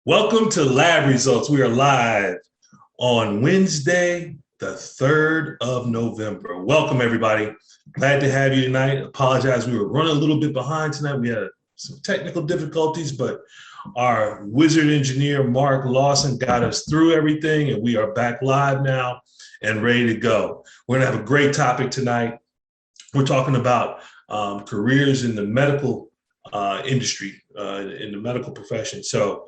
Welcome to Lab Results. We are live on Wednesday, the 3rd of November. Welcome, everybody. Glad to have you tonight. Apologize, we were running a little bit behind tonight. We had some technical difficulties, but our wizard engineer, Mark Lawson, got us through everything, and we are back live now and ready to go. We're going to have a great topic tonight. We're talking about careers in the medical industry, in the medical profession. So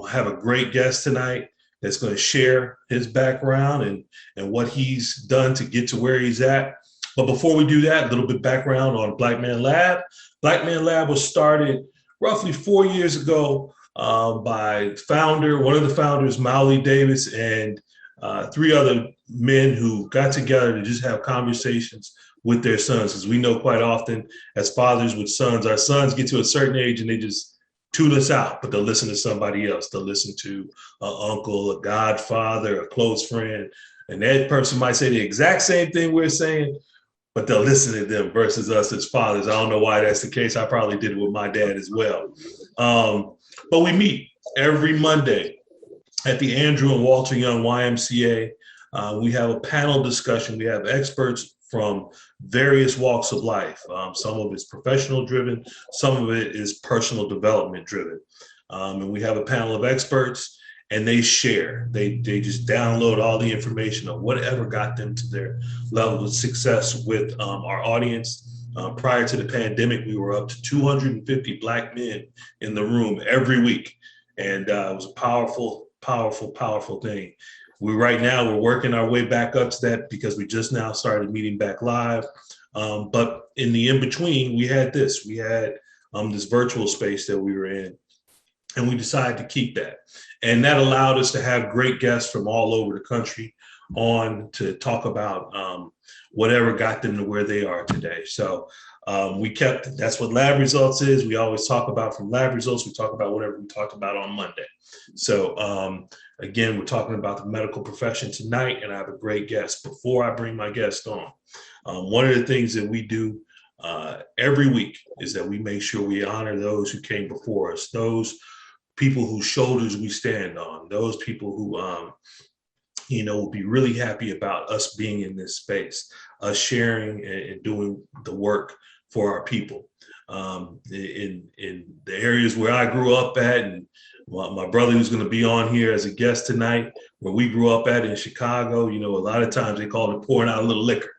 have a great guest tonight that's going to share his background and what he's done to get to where he's at. But before we do that, a little bit background on Black Man Lab. Black Man Lab was started roughly 4 years ago by one of the founders, Maury Davis, and three other men who got together to just have conversations with their sons. Because we know quite often as fathers with sons, our sons get to a certain age and they just tune us out, but they'll listen to somebody else. They'll listen to an uncle, a godfather, a close friend. And that person might say the exact same thing we're saying, but they'll listen to them versus us as fathers. I don't know why that's the case. I probably did it with my dad as well. But we meet every Monday at the Andrew and Walter Young YMCA. We have a panel discussion. We have experts from various walks of life. Some of it's professional driven, some of it is personal development driven. And we have a panel of experts and they share. They just download all the information of whatever got them to their level of success with our audience. Prior to the pandemic, we were up to 250 Black men in the room every week. And it was a powerful, powerful, powerful thing. We're working our way back up to that because we just now started meeting back live. But in the in-between, we had this virtual space that we were in, and we decided to keep that. And that allowed us to have great guests from all over the country on to talk about whatever got them to where they are today. So that's what Lab Results is. We always talk about from Lab Results, we talk about whatever we talked about on Monday. So again, we're talking about the medical profession tonight, and I have a great guest. Before I bring my guest on, one of the things that we do every week is that we make sure we honor those who came before us, those people whose shoulders we stand on, those people who will be really happy about us being in this space, us sharing and doing the work for our people. In the areas where I grew up at, and my brother who's going to be on here as a guest tonight, where we grew up at in Chicago, a lot of times they call it pouring out a little liquor,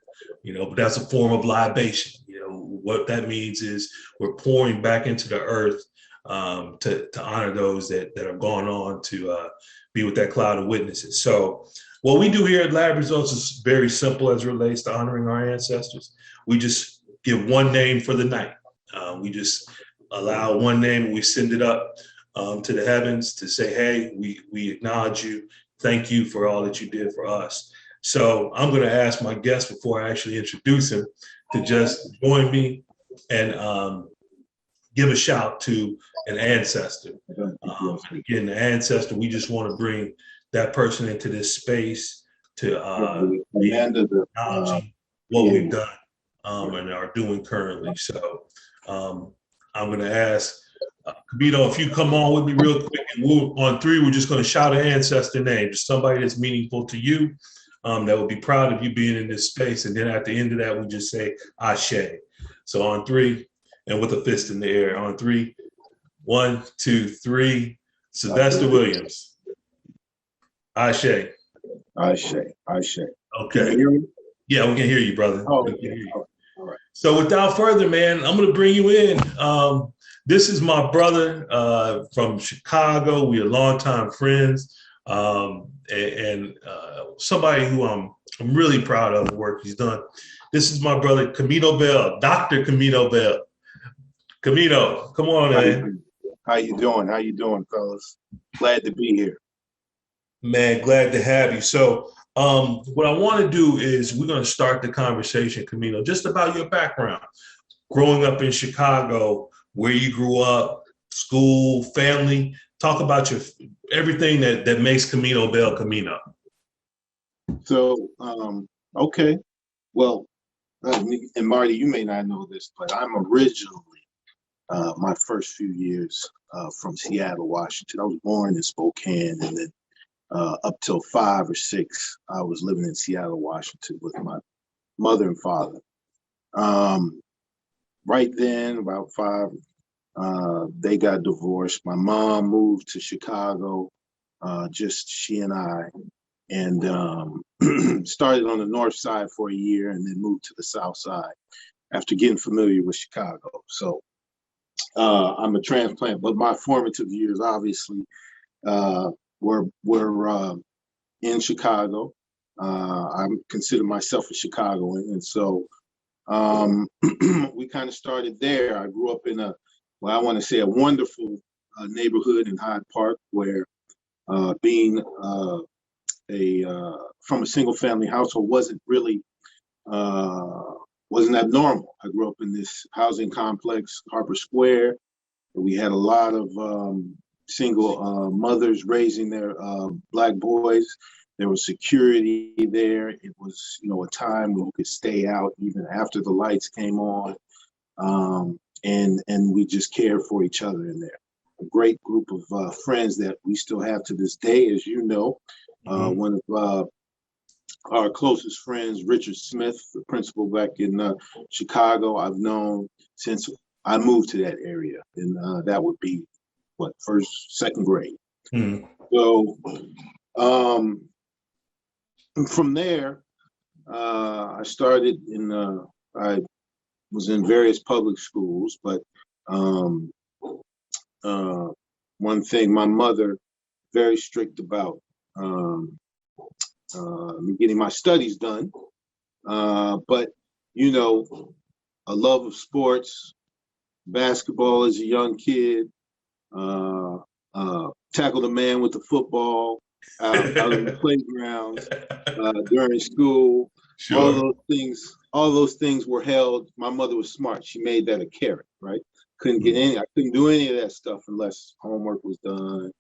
but that's a form of libation. What that means is we're pouring back into the earth to honor those that have gone on to be with that cloud of witnesses. So what we do here at Lab Results is very simple as it relates to honoring our ancestors. We just give one name for the night. We just allow one name and we send it up to the heavens to say, hey, we acknowledge you. Thank you for all that you did for us. So I'm going to ask my guest before I actually introduce him to just join me and give a shout to an ancestor. And again, the ancestor, we just want to bring that person into this space to be acknowledging what we've done and are doing currently. So I'm going to ask Camino, if you come on with me real quick, and on three, we're just going to shout an ancestor name, just somebody that's meaningful to you, that would be proud of you being in this space. And then at the end of that, we just say Ashe. So on three, and with a fist in the air, on three, 1, 2, 3, Sylvester Williams. Ashe. Ashe. Ashe. Okay. Can you hear me? Yeah, we can hear you, brother. Oh, we can hear you. All right. So without further, man, I'm going to bring you in. This is my brother from Chicago. We are longtime friends, and somebody who I'm really proud of the work he's done. This is my brother, Camino Bell, Dr. Camino Bell. Camino, come on, man. How you doing? How you doing, fellas? Glad to be here. Man, glad to have you. So what I want to do is we're going to start the conversation, Camino, just about your background. Growing up in Chicago, where you grew up, school, family. Talk about everything that makes Camino Bell Camino. So, okay. Well, and Marty, you may not know this, but I'm originally, my first few years from Seattle, Washington. I was born in Spokane, and then up till 5 or 6, I was living in Seattle, Washington with my mother and father. Right then, about 5, they got divorced. My mom moved to Chicago, just she and I, and started on the north side for a year and then moved to the south side after getting familiar with Chicago. So I'm a transplant, but my formative years obviously were in Chicago. I consider myself a Chicagoan, and so we kind of started there. I grew up in a wonderful neighborhood in Hyde Park, where being from a single family household wasn't abnormal. I grew up in this housing complex, Harper Square. We had a lot of single mothers raising their Black boys. There was security there. It was, a time when you could stay out even after the lights came on, and we just cared for each other in there. A great group of friends that we still have to this day, as you know. One of our closest friends, Richard Smith, the principal back in Chicago, I've known since I moved to that area, and that would be first, second grade. So from there, I started I was in various public schools, but one thing, my mother, very strict about me getting my studies done, but a love of sports, basketball as a young kid, tackled a man with the football out in the playgrounds during school. Sure. All those things were held. My mother was smart. She made that a carrot, right? I couldn't do any of that stuff unless homework was done.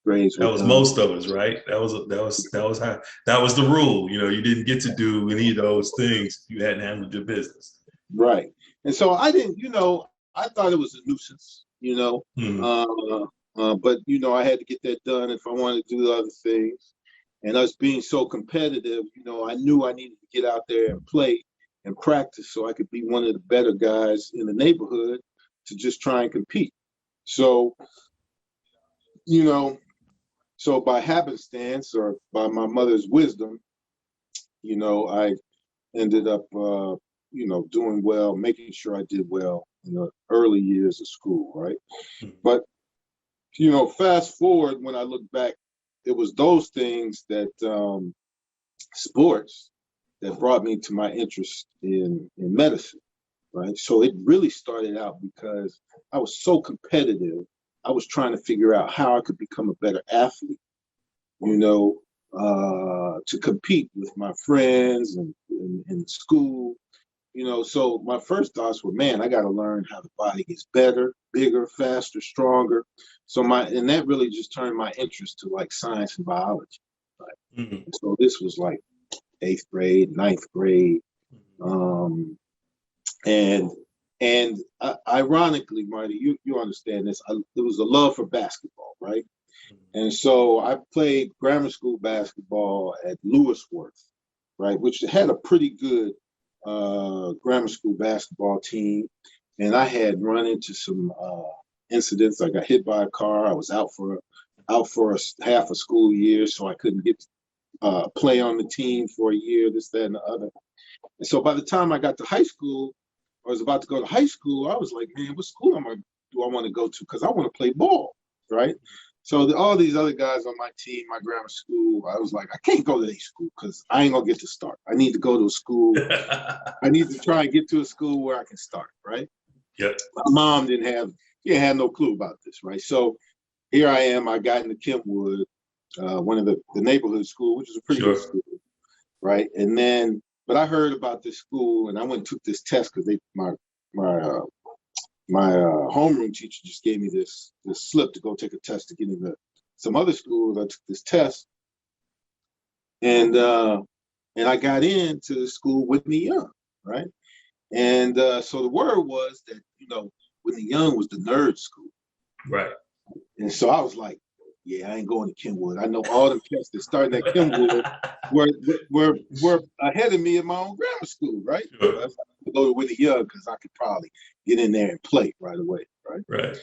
Grades were that was done. Most of us, right? That was the rule. You didn't get to do any of those things. You hadn't handled your business. Right. And so I didn't, I thought it was a nuisance, but I had to get that done if I wanted to do the other things. And us being so competitive, I knew I needed to get out there and play and practice so I could be one of the better guys in the neighborhood to just try and compete. So, so by happenstance or by my mother's wisdom, I ended up, doing well, making sure I did well in the early years of school, right? But, fast forward, when I look back, it was those things that, sports, that brought me to my interest in medicine, right? So it really started out because I was so competitive. I was trying to figure out how I could become a better athlete, to compete with my friends and in school. So my first thoughts were, man, I got to learn how the body gets better, bigger, faster, stronger. And that really just turned my interest to like science and biology. Right? So this was like 8th grade, 9th grade. And ironically, Marty, you understand this, there was a love for basketball, right? And so I played grammar school basketball at Lewisworth, right, which had a pretty good grammar school basketball team. And I had run into some incidents. I got hit by a car. I was out for half a school year, so I couldn't get play on the team for a year, this, that, and the other. And so by the time I got to high school, I was about to go to high school, I was like, man, what school do I want to go to? Because I want to play ball, right? So all these other guys on my team, my grammar school, I was like, I can't go to their school because I ain't going to get to start. I need to go to a school. I need to try and get to a school where I can start, right? Yep. My mom had no clue about this, right? So here I am. I got into Kentwood, one of the neighborhood school, which is a pretty good school, right? And then, but I heard about this school, and I went and took this test because my homeroom teacher just gave me this slip to go take a test to get into some other schools. I took this test, and I got into the school Whitney Young, right? And so the word was that Whitney Young was the nerd school, right? And so I was like, yeah, I ain't going to Kenwood. I know all the cats that started at Kenwood were ahead of me in my own grammar school, right? Sure. So I to go to Whitney Young because I could probably get in there and play right away, right? Right.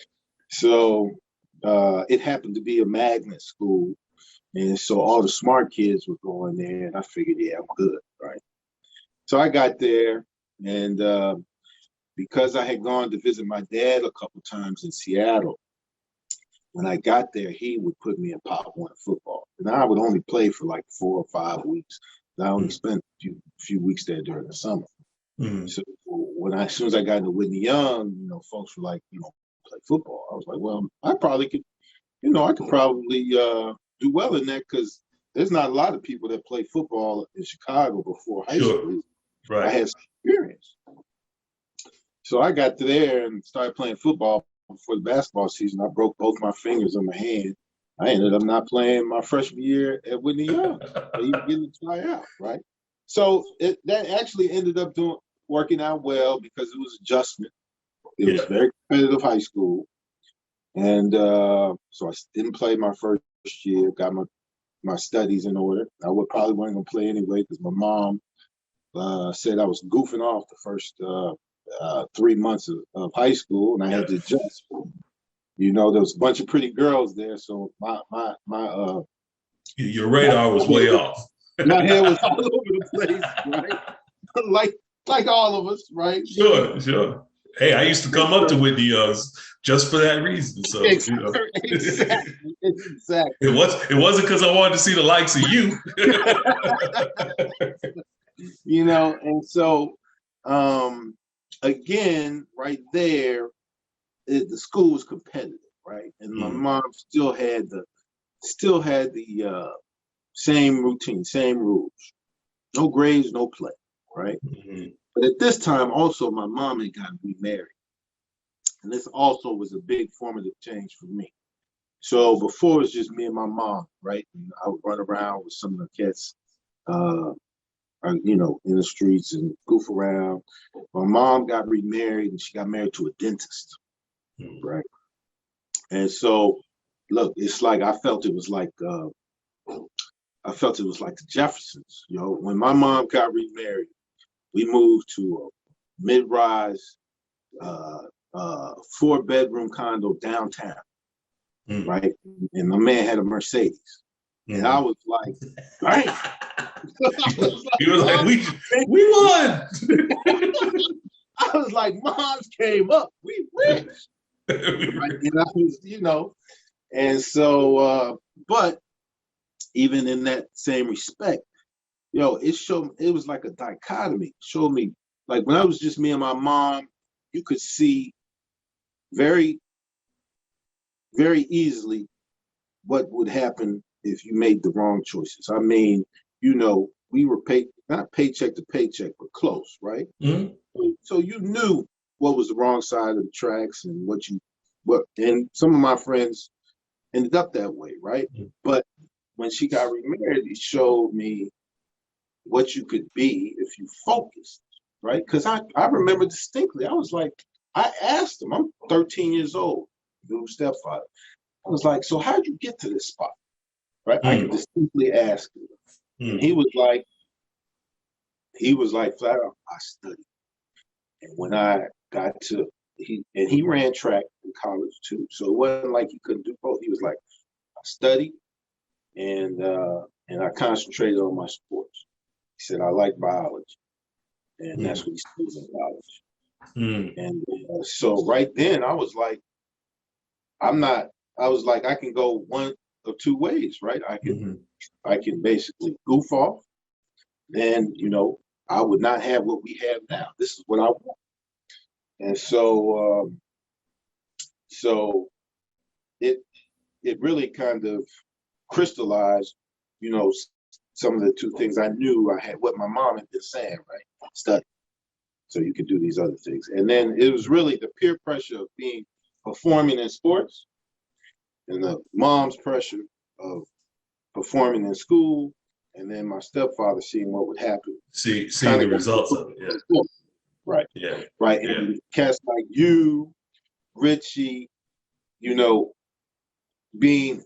So it happened to be a magnet school. And so all the smart kids were going there, and I figured, yeah, I'm good, right? So I got there, and because I had gone to visit my dad a couple times in Seattle, when I got there, he would put me in Pop One football, and I would only play for like 4 or 5 weeks. I only spent a few weeks there during the summer. So as soon as I got into Whitney Young, folks were like, play football. I was like, well, I probably could, I could probably do well in that because there's not a lot of people that play football in Chicago before high school. Right. I had some experience. So I got there and started playing football before the basketball season. I broke both my fingers on my hand. I ended up not playing my freshman year at Whitney Young. Even getting to try out, right? So that actually ended up working out well because it was adjustment. It was very competitive high school. And so I didn't play my first year, got my studies in order. I would probably wasn't going to play anyway because my mom said I was goofing off the first 3 months of high school, and I had to adjust. There was a bunch of pretty girls there, so my your radar was way off. My head was all over the place, right? like all of us, right? Sure. Hey, I used to come up to Whitney Young's just for that reason. So exactly. It wasn't because I wanted to see the likes of you. And so again, right there, the school was competitive, right? And my mom still had the same routine, same rules. No grades, no play, right? But at this time, also, my mom had gotten remarried. And this also was a big formative change for me. So before it was just me and my mom, right? And I would run around with some of the kids, in the streets and goof around. My mom got remarried and she got married to a dentist, right? And so, look, it's like I felt it was like the Jeffersons. When my mom got remarried, we moved to a mid-rise, 4-bedroom condo downtown, right? And my man had a Mercedes, and I was like, right? He was like, we won. I was like, Mom's came up, we rich, right? And I was, and so, but even in that same respect, it was like a dichotomy. It showed me, like when I was just me and my mom, you could see very, very easily what would happen if you made the wrong choices. I mean, we were not paycheck to paycheck, but close, right? So you knew what was the wrong side of the tracks and and some of my friends ended up that way, right? But when she got remarried, it showed me what you could be if you focused, right? Because I remember distinctly, I was like, I asked him, I'm 13 years old, new stepfather. I was like, so how'd you get to this spot, right? I could distinctly ask him. And he was like, flat out, I studied. And when I got he ran track in college too. So it wasn't like he couldn't do both. He was like, I studied and I concentrated on my sports. He said, I like biology. And that's what he studied in college. And so right then I was like, I can go one of two ways, right? I can basically goof off. Then, I would not have what we have now. This is what I want. And so, it really kind of crystallized, some of the two things I knew I had, what my mom had been saying, right? Study. So you could do these other things. And then it was really the peer pressure of performing in sports and the mom's pressure of performing in school. And then my stepfather seeing what would happen. Seeing the results of it, yeah. Right. Yeah. Right. Yeah. And cats like you, Richie, being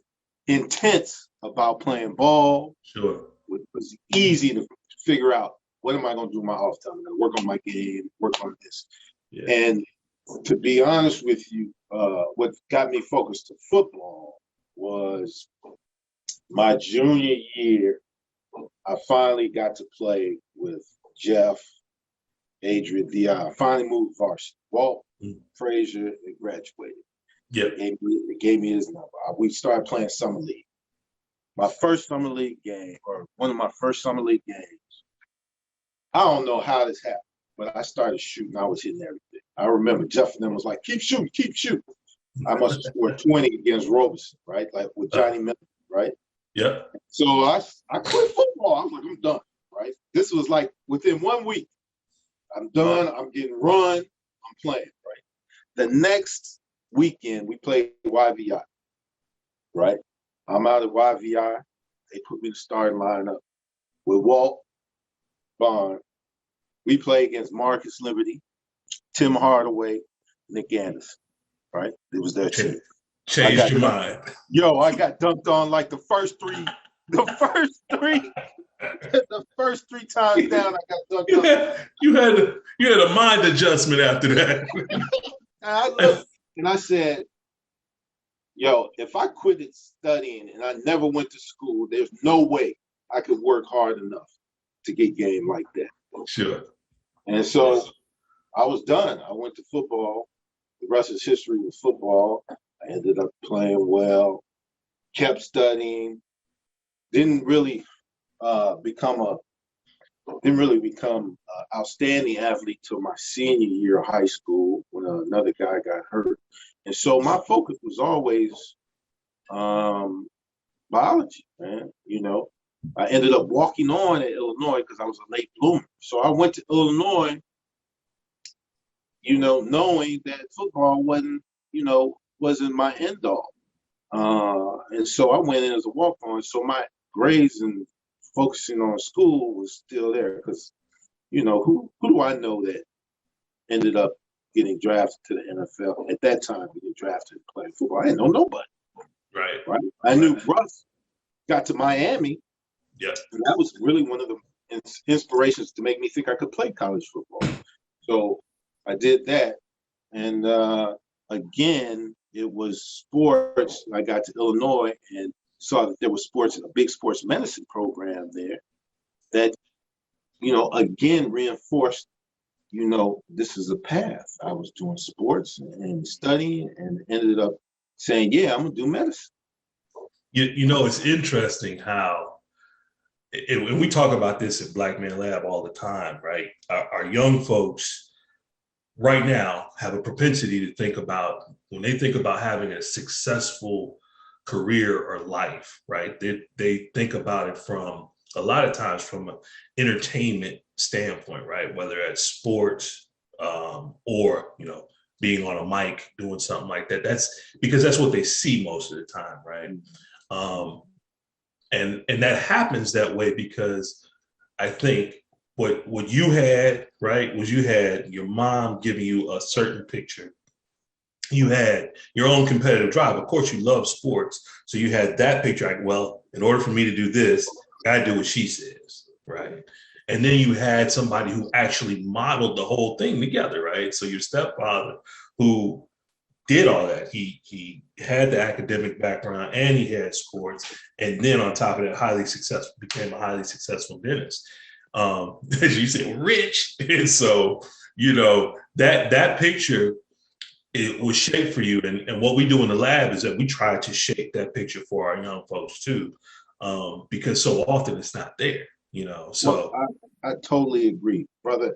intense about playing ball. Sure. It was easy to figure out what am I going to do in my off time. I'm going to work on my game, work on this. Yeah. And to be honest with you, what got me focused to football was my junior year. I finally got to play with Jeff, Adrian, Di. I finally moved varsity. Walt Frazier had graduated. Yeah. They gave me his number. We started playing summer league. My first summer league game, or one of my first summer league games, I don't know how this happened, but I started shooting. I was hitting everything. I remember Jeff and them was like, keep shooting, keep shooting. I must have scored 20 against Robeson, right? Like with Johnny Miller, right? Yeah. So I quit football. I'm like, I'm done, right? This was like within 1 week. I'm done. I'm getting run. I'm playing, right? The next weekend, we played YVI, right? I'm out at YVI. They put me in the starting lineup with Walt Bond. We play against Marcus Liberty, Tim Hardaway, Nick Anderson, right? It was their team. Changed your mind. Yo, I got dunked on like the first three times down, I got dunked on. You had a mind adjustment after that. I looked and I said, yo, if I quit studying and I never went to school, there's no way I could work hard enough to get game like that. Sure. And so I was done. I went to football. The rest is history with football. I ended up playing well, kept studying, didn't really become an outstanding athlete till my senior year of high school when another guy got hurt. And so my focus was always biology, man. You know, I ended up walking on at Illinois because I was a late bloomer. So I went to Illinois, you know, knowing that football wasn't my end all. And so I went in as a walk-on. So my grades and focusing on school was still there because, you know, who do I know that ended up getting drafted to the NFL at that time? Getting drafted to play football, I didn't know nobody. Right. I knew Russ got to Miami. Yeah. And that was really one of the inspirations to make me think I could play college football. So I did that, and again, it was sports. I got to Illinois and saw that there was a big sports medicine program there that, you know, again reinforced, you know, this is a path. I was doing sports and studying and ended up saying, yeah, I'm gonna do medicine. You know, it's interesting how, and we talk about this at Black Man Lab all the time, right? Our young folks right now have a propensity to think about, when they think about having a successful career or life, right? They think about it from, a lot of times, from an entertainment standpoint, right? Whether it's sports or, you know, being on a mic, doing something like that. That's because that's what they see most of the time, right? And that happens that way because I think what you had, right, was you had your mom giving you a certain picture. You had your own competitive drive. Of course, you love sports. So you had that picture, like, well, in order for me to do this, I gotta do what she says, right? And then you had somebody who actually modeled the whole thing together, right? So your stepfather, who did all that, he had the academic background and he had sports, and then on top of that, became a highly successful dentist. As you said, rich. And so, you know, that picture, it was shaped for you. And what we do in the lab is that we try to shape that picture for our young folks too, because so often it's not there, you know. So well, I totally agree, brother.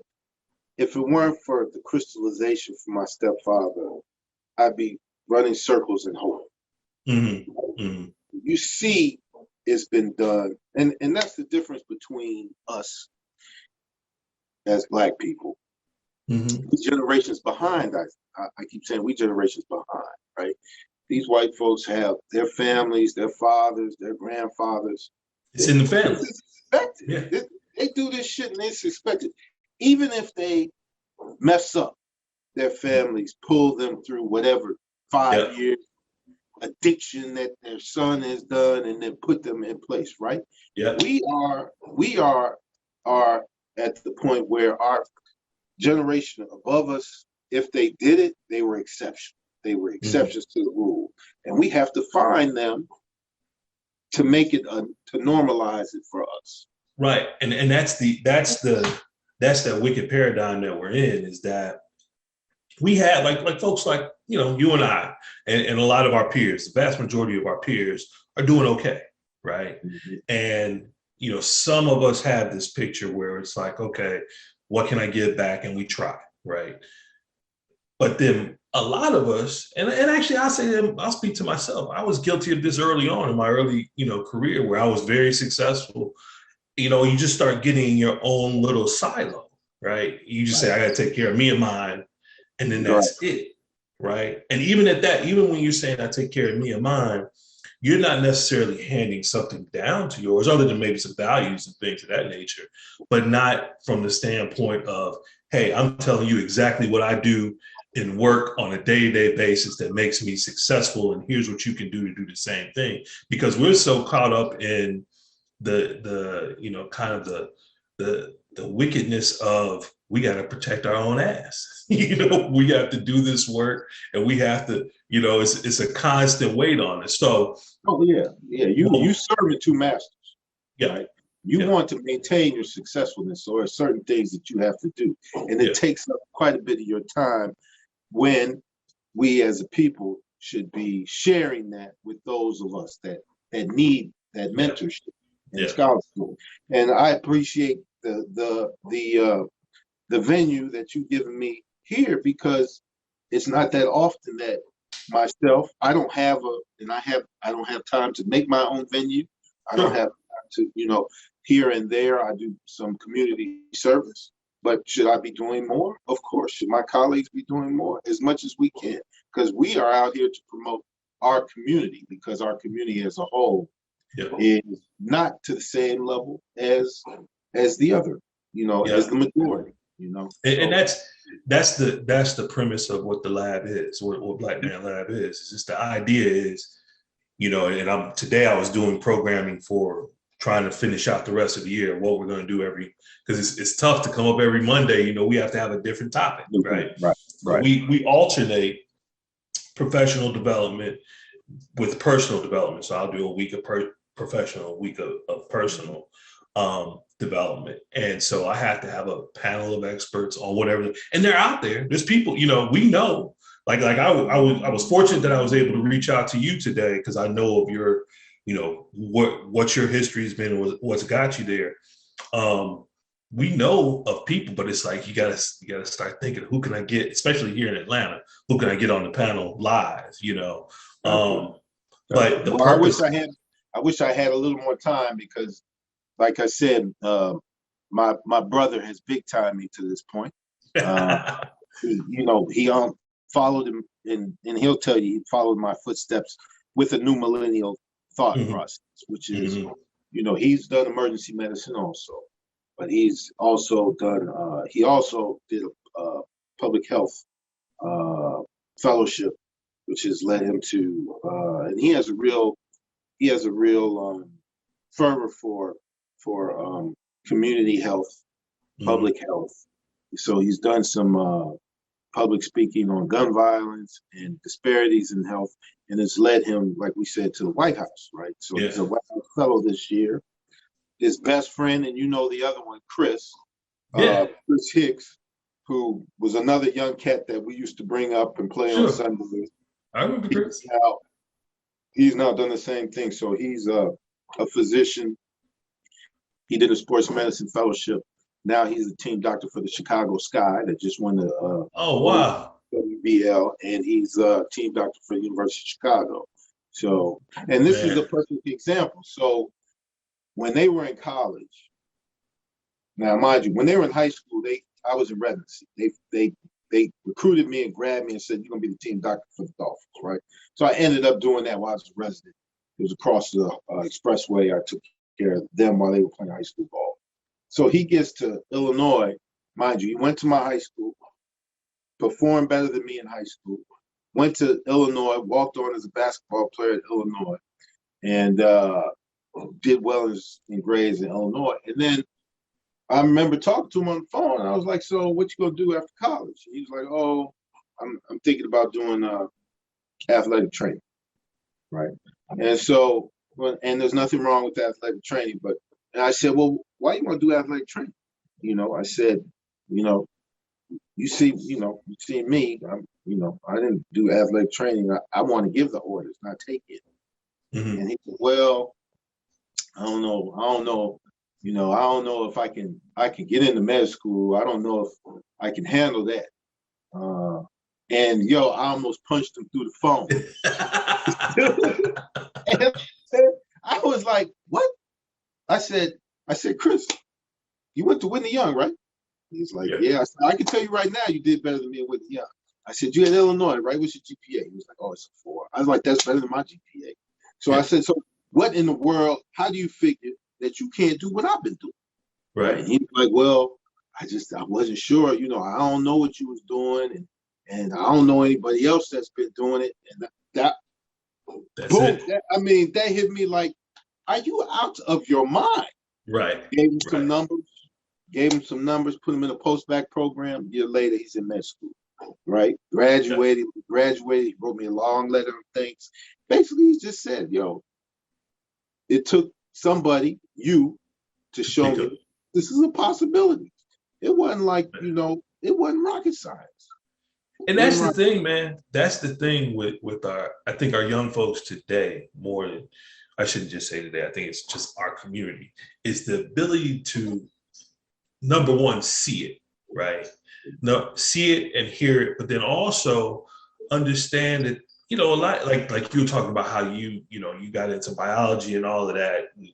If it weren't for the crystallization from my stepfather, I'd be running circles and hope. Mm-hmm. Mm-hmm. You see, it's been done, and that's the difference between us as Black people. Mm-hmm. Generations behind, I keep saying we generations behind, right? These white folks have their families, their fathers, their grandfathers. It's in the family. It's expected. Yeah. They do this shit and it's expected. Even if they mess up, their families pull them through whatever 5 years, addiction that their son has done and then put them in place, right? Yeah. We are at the point where our generation above us, if they did it, they were exceptional. They were exceptions to the rule. And we have to find them to make it, to normalize it for us. Right. And that's that wicked paradigm that we're in, is that we have like folks like, you and I and a lot of our peers, the vast majority of our peers are doing okay. Right. Mm-hmm. And, some of us have this picture where it's like, okay, what can I give back? And we try. Right. But then a lot of us, and actually I'll speak to myself. I was guilty of this early on in my early, career, where I was very successful. You just start getting your own little silo, right? You just say, I got to take care of me and mine. And then that's it, right? And even at that, even when you're saying I take care of me and mine, you're not necessarily handing something down to yours, other than maybe some values and things of that nature, but not from the standpoint of, hey, I'm telling you exactly what I do in work on a day-to-day basis that makes me successful, and here's what you can do to do the same thing. Because we're so caught up in the wickedness of, we got to protect our own ass. We have to do this work, and we have to, it's a constant weight on us. So, you serve two masters. Yeah. Right? You want to maintain your successfulness, so there are certain things that you have to do, and it takes up quite a bit of your time, when we as a people should be sharing that with those of us that need that mentorship and scholarship. And I appreciate the venue that you've given me here, because it's not that often that myself, I don't have time to make my own venue. I don't have time to, here and there I do some community service. But should I be doing more? Of course. Should my colleagues be doing more? As much as we can, because we are out here to promote our community, because our community as a whole is not to the same level as the other, as the majority, And that's the premise of what the lab is, what Black Man Lab is. It's just, the idea is, and today I was doing programming for trying to finish out the rest of the year, what we're going to do because it's tough to come up every Monday. We have to have a different topic, right? Right. We alternate professional development with personal development. So I'll do a week of professional, a week of personal development. And so I have to have a panel of experts on whatever, and they're out there. There's people, we know, like I was fortunate that I was able to reach out to you today, because I know of your, what your history has been, what's got you there. We know of people, but it's like, you gotta start thinking, who can I get, especially here in Atlanta, who can I get on the panel live, but the purpose. I wish I had a little more time, because like I said, my brother has big time me to this point. He followed him, and he'll tell you, he followed my footsteps with a new millennial thought process, which is, he's done emergency medicine also, but he's also done, he also did a public health fellowship, which has led him to, and he has a real fervor for community health, public health. So he's done some public speaking on gun violence and disparities in health, and it's led him, like we said, to the White House, right? So he's a White House fellow this year. His best friend, and the other one, Chris Hicks, who was another young cat that we used to bring up and play on Sundays. I remember Chris. He's now done the same thing. So he's a physician. He did a sports medicine fellowship. Now he's a team doctor for the Chicago Sky that just won the WBL, and he's a team doctor for the University of Chicago. So, and this is a perfect example. So when they were in college, now mind you, when they were in high school, I was in residency. They recruited me and grabbed me and said, "You're gonna be the team doctor for the Dolphins," right? So I ended up doing that while I was a resident. It was across the expressway. I took care of them while they were playing high school ball. So he gets to Illinois, mind you, he went to my high school, performed better than me in high school, went to Illinois, walked on as a basketball player at Illinois, and did well in grades in Illinois. And then I remember talking to him on the phone, and I was like, "So, what you gonna do after college?" And he was like, "Oh, I'm thinking about doing athletic training, right?" And so, and there's nothing wrong with athletic training, but and I said, "Well, why you want to do athletic training?" I said, you see me. I didn't do athletic training. I want to give the orders, not take it. Mm-hmm. And he said, "Well, I don't know. I don't know if I can get into med school. I don't know if I can handle that." And I almost punched him through the phone. And I was like, "What?" I said, "Chris, you went to Whitney Young, right?" He's like, "Yeah." I said, "I can tell you right now, you did better than me at Whitney Young." I said, "You at Illinois, right? What's your GPA?" He was like, "Oh, it's a 4." I was like, "That's better than my GPA." So I said, "So what in the world? How do you figure that you can't do what I've been doing?" Right. And he was like, "Well, I wasn't sure. I don't know what you was doing, and I don't know anybody else that's been doing it." And that's boom, it. that hit me like, "Are you out of your mind?" Right. Gave him some numbers, put him in a post-bac program. A year later, he's in med school, right? Graduated, he wrote me a long letter of thanks. Basically, he just said, it took somebody, you, to show me this is a possibility. It wasn't like, it wasn't rocket science. And that's the thing, man. That's the thing with I think our young folks today, more than, I shouldn't just say today, I think it's just our community, is the ability to, number one, see it, right? No, see it and hear it, but then also understand that, a lot like you were talking about how you got into biology and all of that. And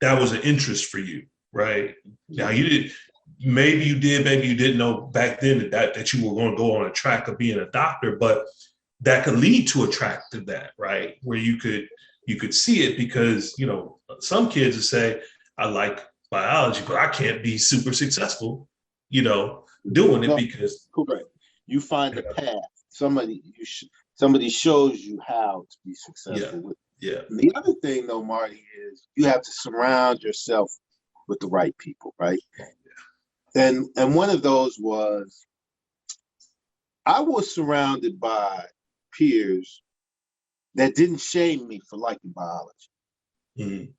that was an interest for you, right? Now maybe you didn't know back then that you were going to go on a track of being a doctor, but that could lead to a track to that, right? Where you could see it, because, some kids would say, "I like biology, but I can't be super successful, doing it because." Correct. You find a path. Somebody shows you how to be successful with it. Yeah. And the other thing, though, Marty, is you have to surround yourself with the right people, right? And one of those was, I was surrounded by peers that didn't shame me for liking biology. Mm-hmm.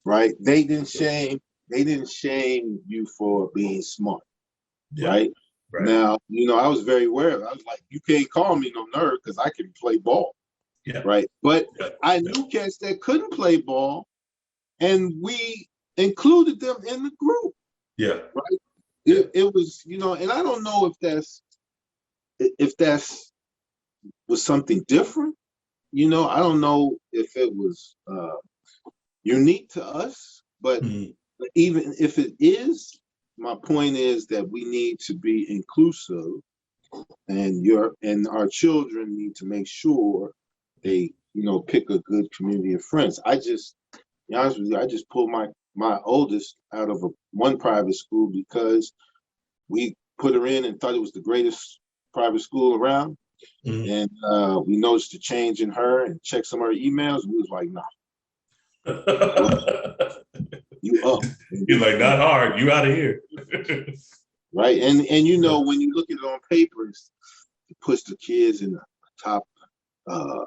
Right? They didn't shame you for being smart. Yeah. Right? Now, I was very aware of it. I was like, you can't call me no nerd because I can play ball. Yeah. Right. But I knew cats that couldn't play ball, and we included them in the group. Yeah. Right. It was, and I don't know if that's was something different. I don't know if it was unique to us, but even if it is, my point is that we need to be inclusive, and our children need to make sure they, pick a good community of friends. To be honest with you, I just pulled my oldest out of one private school because we put her in and thought it was the greatest private school around. Mm-hmm. And we noticed a change in her and checked some of her emails, and we was like, "No, you up." You're like, "Not hard. You out of here." Right. And when you look at it on papers, it puts the kids in the top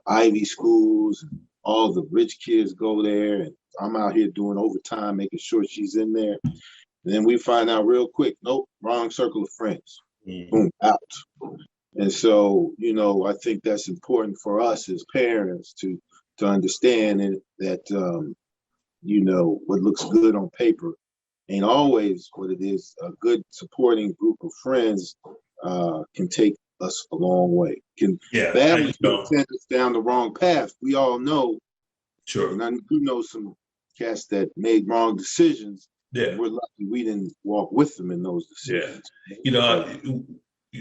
Ivy schools, and all the rich kids go there, and I'm out here doing overtime, making sure she's in there. And then we find out real quick, nope, wrong circle of friends. Boom, out. And so, I think that's important for us as parents to understand that, what looks good on paper ain't always what it is. A good supporting group of friends can take us a long way. Can badly send us down the wrong path. We all know. Sure. And I do know some cats that made wrong decisions. Yeah. We're lucky we didn't walk with them in those decisions. Yeah.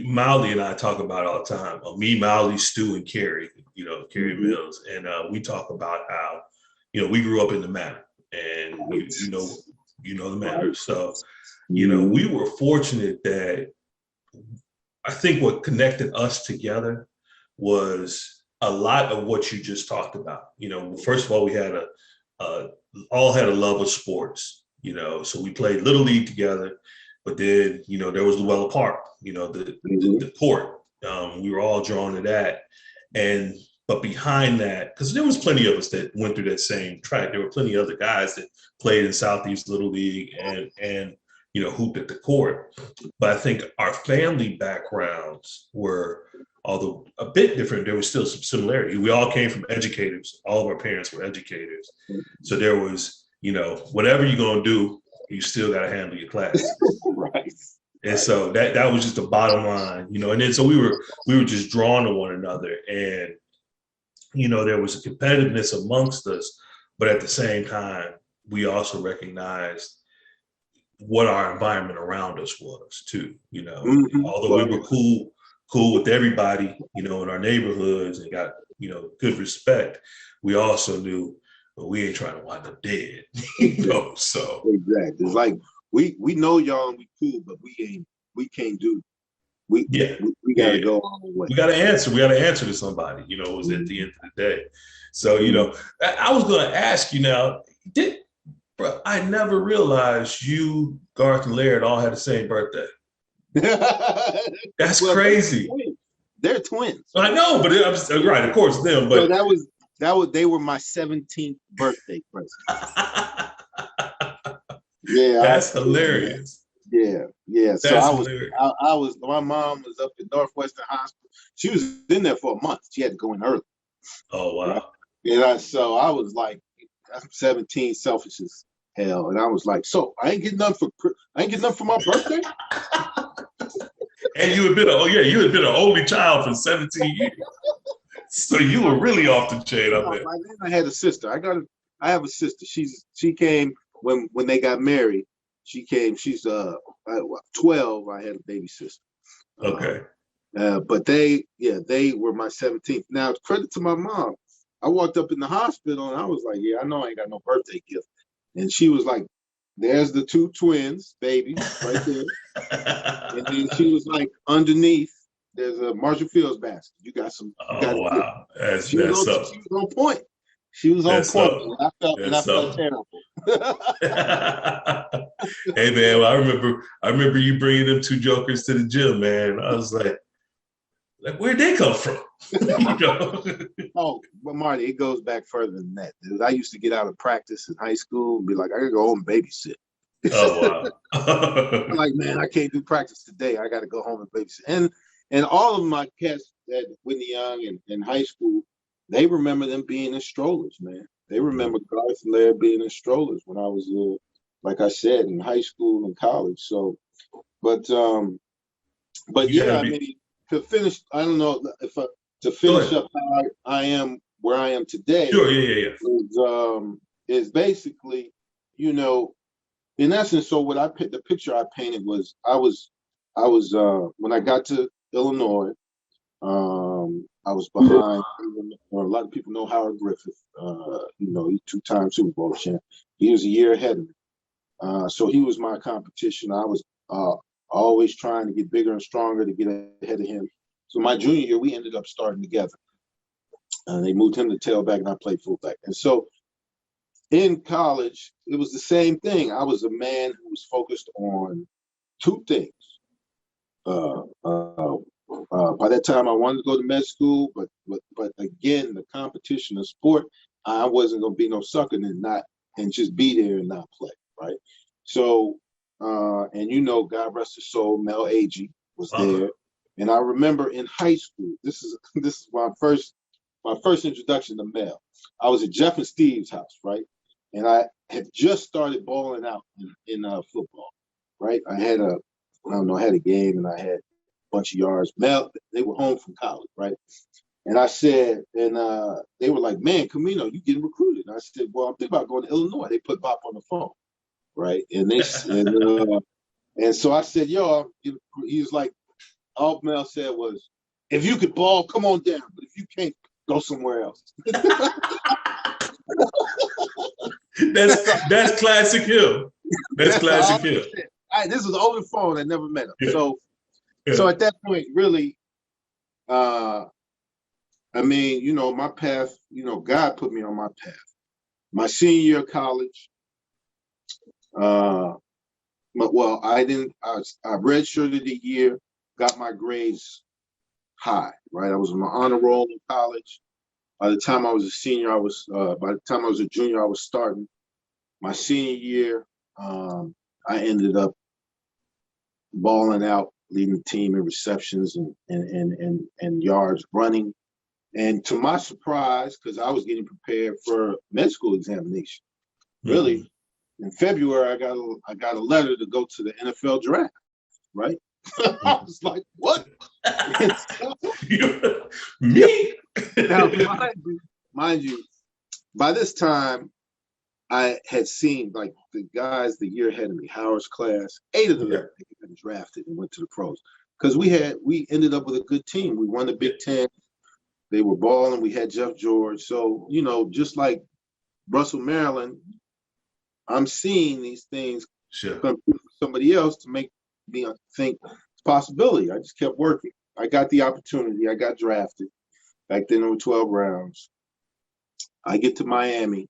Mildly and I talk about it all the time. Me, Mildly, Stu, and Carrie, Carrie Mills. And we talk about how, we grew up in the Manor, and you know the Manor. So, we were fortunate that I think what connected us together was a lot of what you just talked about. You know, first of all, we had all had a love of sports, you know, so we played Little League together, but then, you know, there was Luella Park, you know, the court. We were all drawn to that. But behind that, because there was plenty of us that went through that same track, there were plenty of other guys that played in Southeast Little League and you know, hooped at the court. But I think our family backgrounds were, although a bit different, there was still some similarity. We all came from educators. All of our parents were educators. So there was, you know, whatever you're going to do, you still got to handle your classes. Right. And so that was just the bottom line, you know, and then so we were just drawn to one another. And, you know, there was a competitiveness amongst us, but at the same time, we also recognized what our environment around us was too, you know. Although we were cool with everybody, you know, in our neighborhoods and got, you know, good respect, we also knew, well, we ain't trying to wind up dead, you know. So exactly, it's like we know y'all and we cool, but we can't do. We gotta go all the way. We gotta answer to somebody, you know. It was at the end of the day. So, you know, I was gonna ask you now, bro, I never realized you, Garth, and Laird all had the same birthday. That's crazy. They're twins. I know, but I'm right, of course, them. But so they were my 17th birthday present. Yeah, that's hilarious. Yeah. That's so hilarious. I was. My mom was up at Northwestern Hospital. She was in there for a month. She had to go in early. Oh wow. Right? Yeah. So I was like, I'm 17, selfish as hell, and I was like, so I ain't getting nothing for my birthday. And you had been an only child for 17 years. So you were really off the chain up there. By then I had a sister. I have a sister. She came when they got married. She came. She's 12. I had a baby sister. Okay. But they were my 17th. Now, credit to my mom. I walked up in the hospital and I was like, yeah, I know I ain't got no birthday gift. And she was like, there's the two twins, babies, right there. And then she was like, underneath, there's a Marshall Fields basket. You got some. Wow. She was on point. She was on point. And I felt terrible. Hey man, well, I remember you bringing them two jokers to the gym, man. I was like where'd they come from? You know? Oh, but Marty, it goes back further than that. I used to get out of practice in high school and be like, I gotta go home and babysit. Oh wow. I'm like, man, I can't do practice today. I gotta go home and babysit. And all of my cats that Whitney Young and in high school, they remember them being in strollers, man. They remember Garth and Laird being in strollers when I was, like I said, in high school and college. So, but yeah, I mean, to finish, I don't know if to finish up how I am where I am today. Sure, yeah. Is basically, you know, in essence. So the picture I painted was I was when I got to Illinois. I was behind. A lot of people know Howard Griffith. You know, he's two-time Super Bowl champ. He was a year ahead of me. So he was my competition. I was always trying to get bigger and stronger to get ahead of him. So my junior year, we ended up starting together. They moved him to tailback, and I played fullback. And so in college, it was the same thing. I was a man who was focused on two things. By that time, I wanted to go to med school, but again, the competition of sport, I wasn't gonna be no sucker and just be there and not play, right? So, and you know, God rest his soul, Mel Agee was there, and I remember in high school, this is my first introduction to Mel. I was at Jeff and Steve's house, right, and I had just started balling out in football, right? I had a game, and I had bunch of yards. Mel, they were home from college, right? And I said, and they were like, man, Camino, you getting recruited? And I said, well, I'm thinking about going to Illinois. They put Bob on the phone, right? And they and so I said, yo, he was like, all Mel said was, if you could ball, come on down. But if you can't, go somewhere else. That's classic him. That's classic him. This was over the phone. I never met him. Yeah. So at that point, really, I mean, my path, God put me on my path. My senior year of college, well, I didn't, I redshirted a year, got my grades high, right? I was on the honor roll in college. By the time I was a senior, by the time I was a junior, I was starting. My senior year, I ended up balling out, leading the team in receptions and yards running. And to my surprise, because I was getting prepared for med school examination, really, in February, I got a letter to go to the NFL draft, right? I was like, what? Me? Now, mind you, by this time, I had seen like the guys the year ahead of me, Howard's class, 8 of them had been drafted and went to the pros. Because we ended up with a good team. We won the Big Ten. They were balling. We had Jeff George. So, just like Russell, Maryland, I'm seeing these things come through for somebody else to make me think it's a possibility. I just kept working. I got the opportunity. I got drafted. Back then, there were 12 rounds. I get to Miami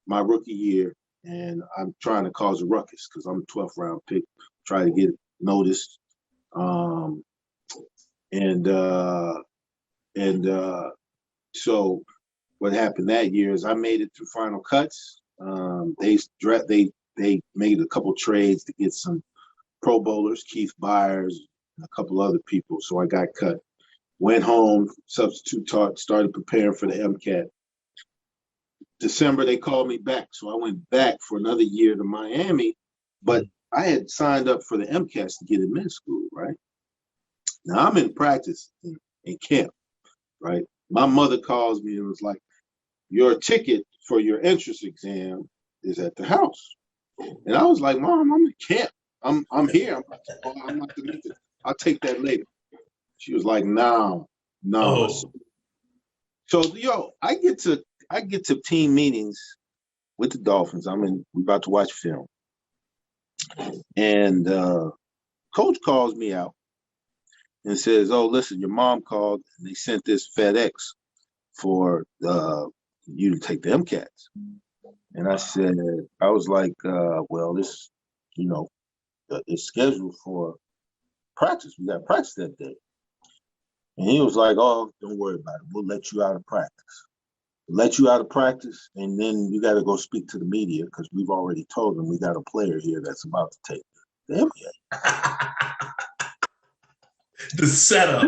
my rookie year, and I'm trying to cause a ruckus because I'm a 12th round pick, try to get noticed. So what happened that year is I made it through final cuts. They made a couple trades to get some Pro Bowlers, Keith Byers, and a couple other people. So I got cut. Went home, substitute taught, started preparing for the MCAT. December, they called me back. So I went back for another year to Miami, but I had signed up for the MCATs to get in med school, right? Now I'm in practice in camp, right? My mother calls me and was like, your ticket for your entrance exam is at the house. And I was like, Mom, I'm in camp. I'm here. I'm not gonna make it. I'll take that later. She was like, no. Oh. So I get to team meetings with the Dolphins. We're about to watch film. And coach calls me out and says, oh, listen, your mom called and they sent this FedEx for you to take the MCATs. And I was like, well, this, it's scheduled for practice. We got practice that day. And he was like, oh, don't worry about it. We'll let you out of practice. And then you got to go speak to the media because we've already told them we got a player here that's about to take the MCAT. The setup.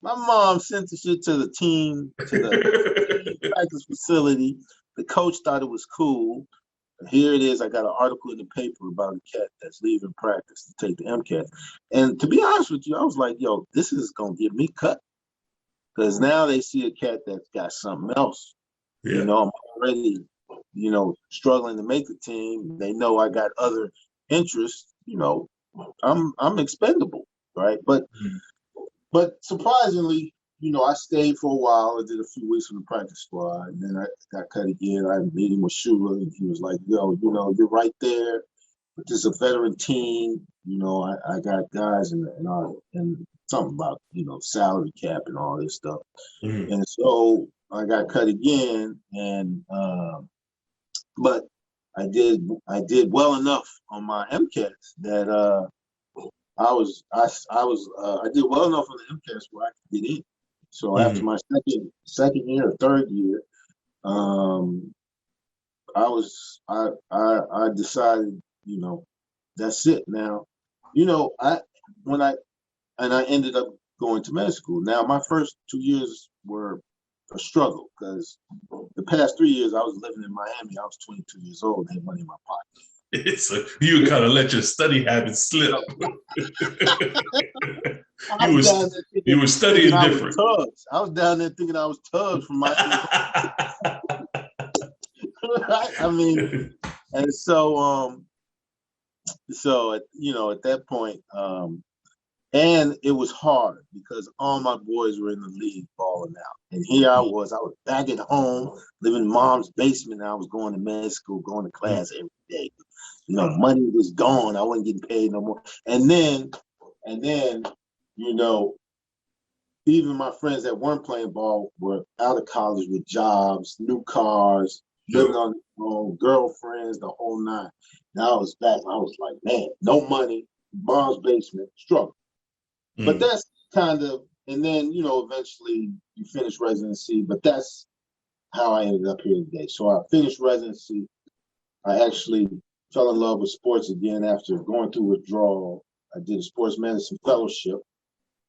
My mom sent the shit to the team, to the practice facility. The coach thought it was cool. Here it is. I got an article in the paper about a cat that's leaving practice to take the MCAT. And to be honest with you, I was like, yo, this is going to get me cut. Because now they see a cat that's got something else. Yeah. I'm already, struggling to make the team. They know I got other interests. I'm expendable, right? But surprisingly, I stayed for a while. I did a few weeks from the practice squad, and then I got cut again. I had a meeting with Shula, and he was like, yo, you're right there. But this is a veteran team. I got guys and something about, salary cap and all this stuff. Mm-hmm. And so I got cut again. And, but I did well enough on my MCATs that, I did well enough on the MCATs where I could get in. So mm-hmm. After my second year or third year, I decided, that's it. Now, I ended up going to med school. Now, my first 2 years were a struggle because the past 3 years I was living in Miami. I was 22 years old and had money in my pocket. So you kind of let your study habits slip. You were studying different. I was down there thinking I was Tubbs from my. And so at that point, and it was hard because all my boys were in the league balling out, and here I was back at home living in mom's basement. And I was going to med school, going to class every day. Money was gone. I wasn't getting paid no more. And then, even my friends that weren't playing ball were out of college with jobs, new cars, living on their own, girlfriends, the whole nine. Now I was back. I was like, man, no money, mom's basement, struggle. But that's kind of, and then, eventually you finish residency, but that's how I ended up here today. So I finished residency. I actually fell in love with sports again after going through withdrawal. I did a sports medicine fellowship.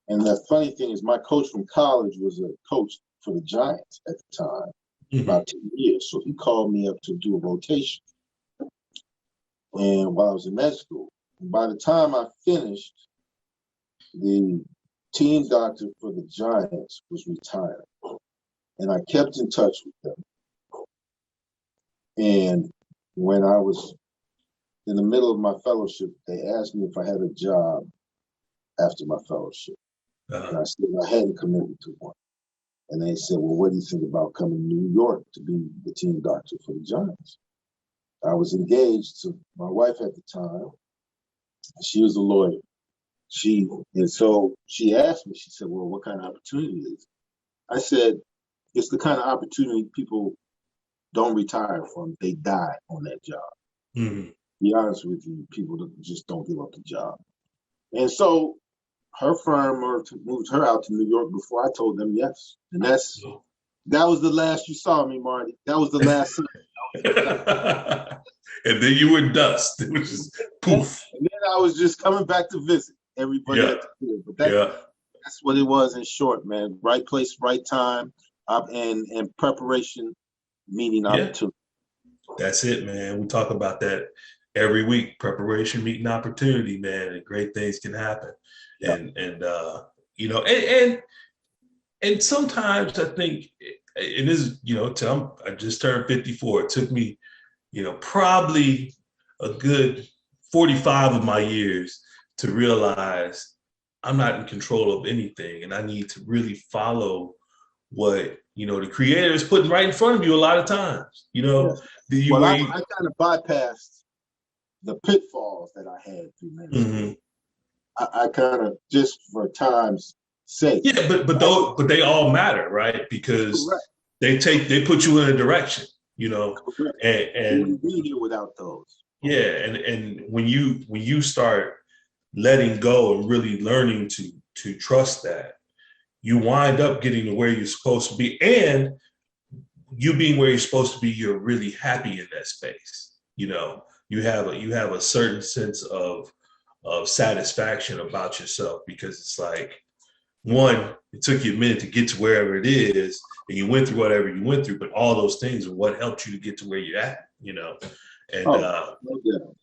And the funny thing is my coach from college was a coach for the Giants at the time, about 10 years. So he called me up to do a rotation. And while I was in med school, and by the time I finished, the team doctor for the Giants was retired. And I kept in touch with them. And when I was in the middle of my fellowship, they asked me if I had a job after my fellowship. And I said I hadn't committed to one. And they said, well, what do you think about coming to New York to be the team doctor for the Giants? I was engaged to my wife at the time. She was a lawyer. And so she asked me, she said, well, what kind of opportunity is it? I said, it's the kind of opportunity people don't retire from. They die on that job. To be honest with you, people just don't give up the job. And so her firm moved her out to New York before I told them yes. And that was the last you saw me, Marty. That was the last. And then you were dust. It was just poof. And then I was just coming back to visit everybody at the field. But that's what it was in short, man. Right place, right time, and preparation meeting opportunity. That's it, man. We talk about that every week. Preparation meeting opportunity, man, and great things can happen. Yeah. And sometimes I think it is, I just turned 54. It took me, probably a good 45 of my years to realize I'm not in control of anything, and I need to really follow what the creator is putting right in front of you a lot of times. I kind of bypassed the pitfalls that I had through medicine. I kind of, just for time's sake. Yeah, but they all matter, right? Because they put you in a direction, and we wouldn't be here without those. Yeah, and when you start letting go and really learning to trust that, you wind up getting to where you're supposed to be, and you being where you're supposed to be, you're really happy in that space. You have a certain sense of satisfaction about yourself, because it's like, one, it took you a minute to get to wherever it is, and you went through whatever you went through, but all those things are what helped you to get to where you're at. And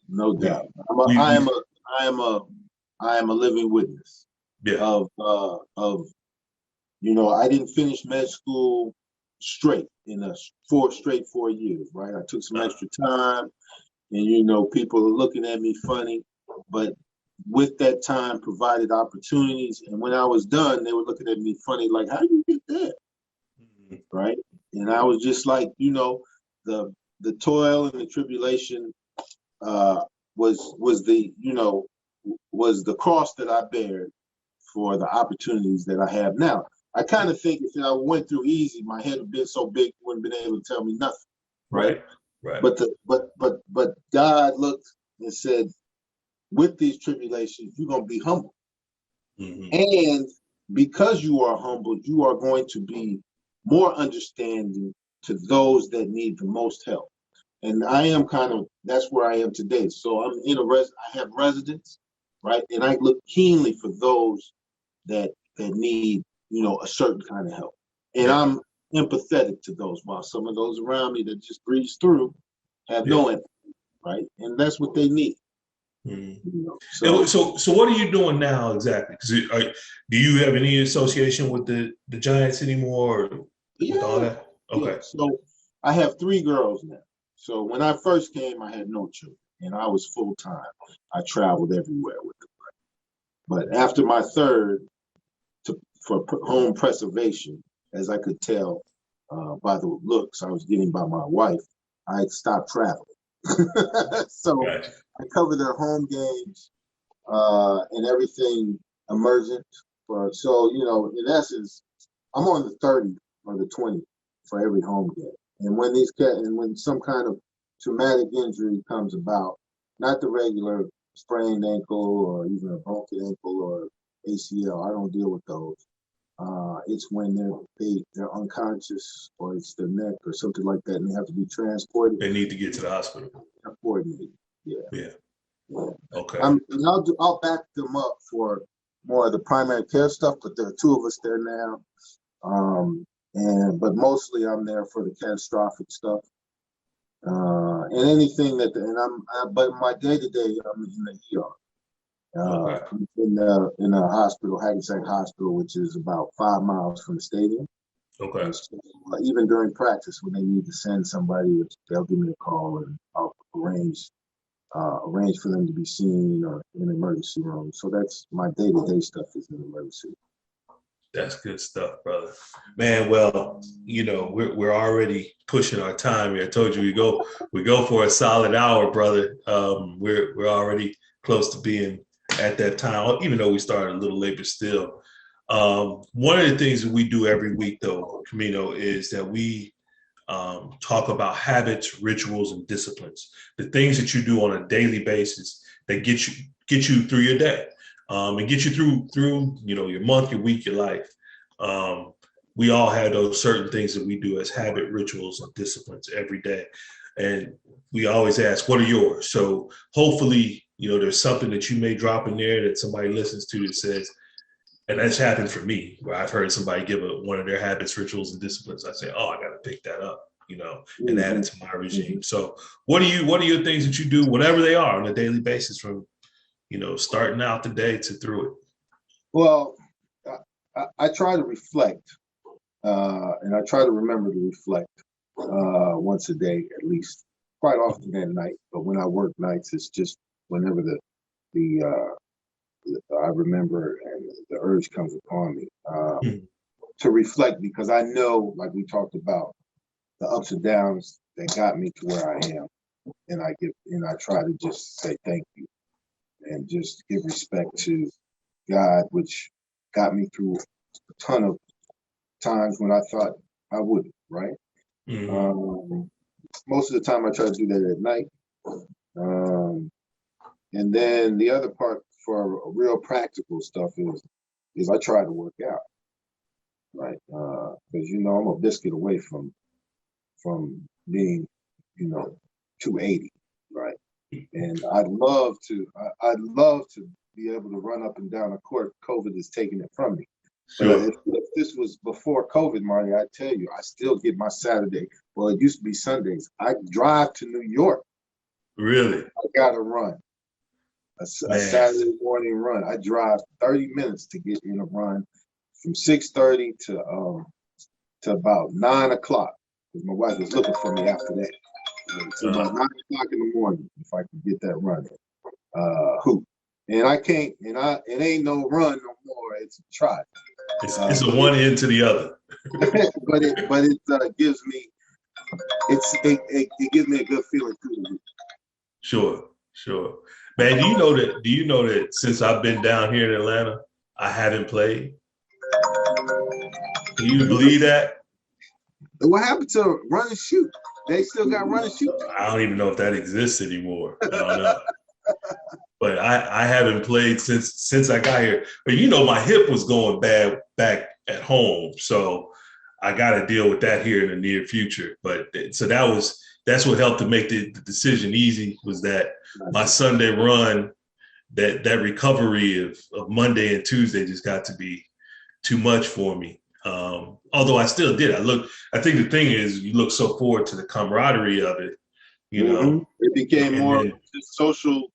no doubt. I am a living witness of I didn't finish med school straight in 4 years, right? I took some extra time, and people are looking at me funny, but with that time provided opportunities. And when I was done, they were looking at me funny, like, how do you get there? Right? And I was just like, the toil and the tribulation was the cross that I bared for the opportunities that I have now. I kind of think if I went through easy, my head would have been so big, wouldn't have been able to tell me nothing. Right. But God looked and said, with these tribulations, you're going to be humble. And because you are humble, you are going to be more understanding to those that need the most help. And I am that's where I am today. So I'm I have residents, right? And I look keenly for those that need, a certain kind of help. And I'm empathetic to those, while some of those around me that just breeze through have no empathy, right? And that's what they need. So what are you doing now exactly? Because do you have any association with the Giants anymore? Or with all that? Okay. Yeah. So I have 3 girls now. So when I first came, I had no children, and I was full time. I traveled everywhere with them. But after my third, for home preservation, as I could tell by the looks I was getting by my wife, I stopped traveling. So I covered their home games and everything emergent, So, in essence, I'm on the 30 or the 20 for every home game. And when some kind of traumatic injury comes about, not the regular sprained ankle or even a broken ankle or ACL, I don't deal with those. It's when they're unconscious or it's their neck or something like that, and they have to be transported. They need to get to the hospital. Coordinated. Yeah. Yeah. Okay. And I'll back them up for more of the primary care stuff, but there are two of us there now. But mostly I'm there for the catastrophic stuff. And anything but my day to day, I'm in the ER. Okay. In a hospital, Hackensack Hospital, which is about 5 miles from the stadium. Okay. So, even during practice, when they need to send somebody, they'll give me a call and I'll arrange for them to be seen or in the emergency room. So that's my day-to-day stuff is in the emergency. That's good stuff, brother. Man, well, we're already pushing our time here. I told you we go for a solid hour, brother. We're already close to being at that time, even though we started a little late, but still. One of the things that we do every week, though, Camino, is that we talk about habits, rituals, and disciplines. The things that you do on a daily basis that get you through your day. And get you through your month, your week, your life. We all have those certain things that we do as habit, rituals, and disciplines every day. And we always ask, what are yours? So hopefully, there's something that you may drop in there that somebody listens to that says, and that's happened for me, where I've heard somebody give one of their habits, rituals, and disciplines. I say, oh, I got to pick that up, and add it to my regime. So what are your things that you do, whatever they are, on a daily basis from starting out the day to through it? Well, I try to reflect, and I try to remember to reflect once a day at least. Quite often at night, but when I work nights, it's just whenever I remember and the urge comes upon me to reflect, because I know, like we talked about, the ups and downs that got me to where I am, and I try to just say thank you. And just give respect to God, which got me through a ton of times when I thought I wouldn't, right? Mm-hmm. Most of the time I try to do that at night. And then the other part for real practical stuff is I try to work out, right? Because, I'm a biscuit away from being, 280, right? And I'd love to be able to run up and down a court. COVID is taking it from me. Sure. But if this was before COVID, Marty, I tell you, I still get my Saturday. Well, it used to be Sundays. I drive to New York. Really? I got to run a Saturday morning run. I drive 30 minutes to get in a run from 6:30 to about 9 o'clock. Because my wife is looking for me after that. So about 9 o'clock in the morning, if I can get that run, hoop. And I can't, it ain't no run no more. It's a trot. It's a one end to the other. but it gives me, it gives me a good feeling through the week. Sure. Man, do you know that since I've been down here in Atlanta, I haven't played? Can you believe that? What happened to run and shoot? They still got run and shoot? I don't even know if that exists anymore. I don't know. But I haven't played since I got here. But my hip was going bad back at home, so I got to deal with that here in the near future. But so that's what helped to make the decision easy, was that my Sunday run, that recovery of Monday and Tuesday just got to be too much for me. Although I still did. I think the thing is, you look so forward to the camaraderie of it. It became more just social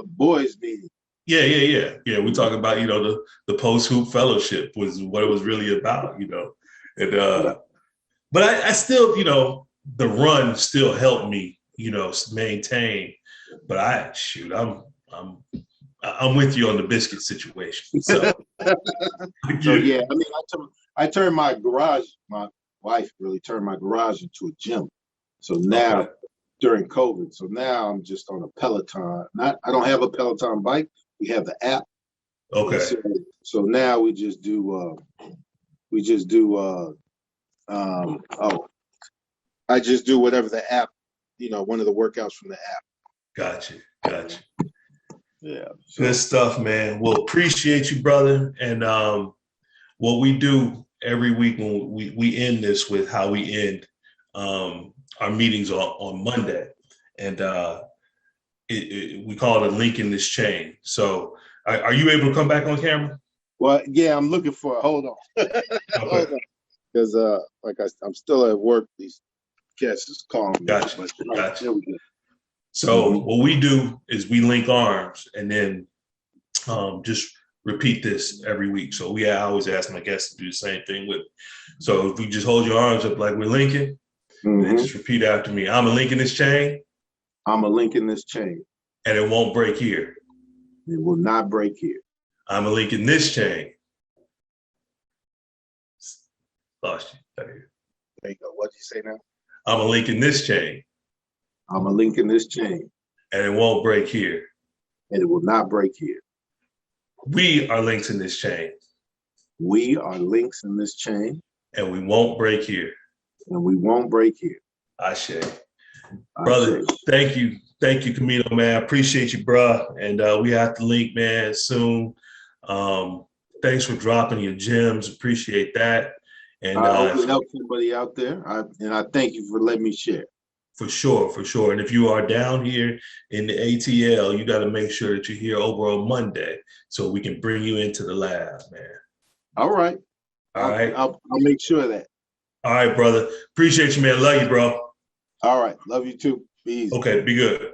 boys meeting. Yeah. We talk about the post hoop fellowship was what it was really about. And but I still the run still helped me maintain. But I'm with you on the biscuit situation. So, so yeah, I turned my garage. My wife really turned my garage into a gym. So now. During COVID. So now I'm just on a Peloton. I don't have a Peloton bike. We have the app. Okay. So now we just do I just do whatever the app, one of the workouts from the app. Gotcha. Yeah. Good stuff, man. Well, appreciate you, brother. And what we do every week when we end this with how we end our meetings on Monday. And we call it a link in this chain. So are you able to come back on camera? Well, yeah, I'm looking for it. Hold on. Okay. Hold on. Because I'm still at work. These guests is calling me. Gotcha. There we go. So what we do is we link arms and then just repeat this every week. So I always ask my guests to do the same thing with. So if we just hold your arms up like we're linking, then just repeat after me. I'm a link in this chain. I'm a link in this chain. And it won't break here. It will not break here. I'm a link in this chain. Lost you. There you go. What did you say now? I'm a link in this chain. I'm a link in this chain. And it won't break here. And it will not break here. We are links in this chain. We are links in this chain. And we won't break here. And we won't break here. Ashe. Brother, thank you. Thank you, Camino, man. I appreciate you, bro. And we have to link, man, soon. Thanks for dropping your gems. Appreciate that. And I hope it helps somebody out there. And I thank you for letting me share. For sure. And if you are down here in the ATL, you got to make sure that you're here over on Monday so we can bring you into the lab, man. All right. I'll make sure of that. All right, brother. Appreciate you, man. Love you, bro. All right. Love you too. Be easy. Okay, be good.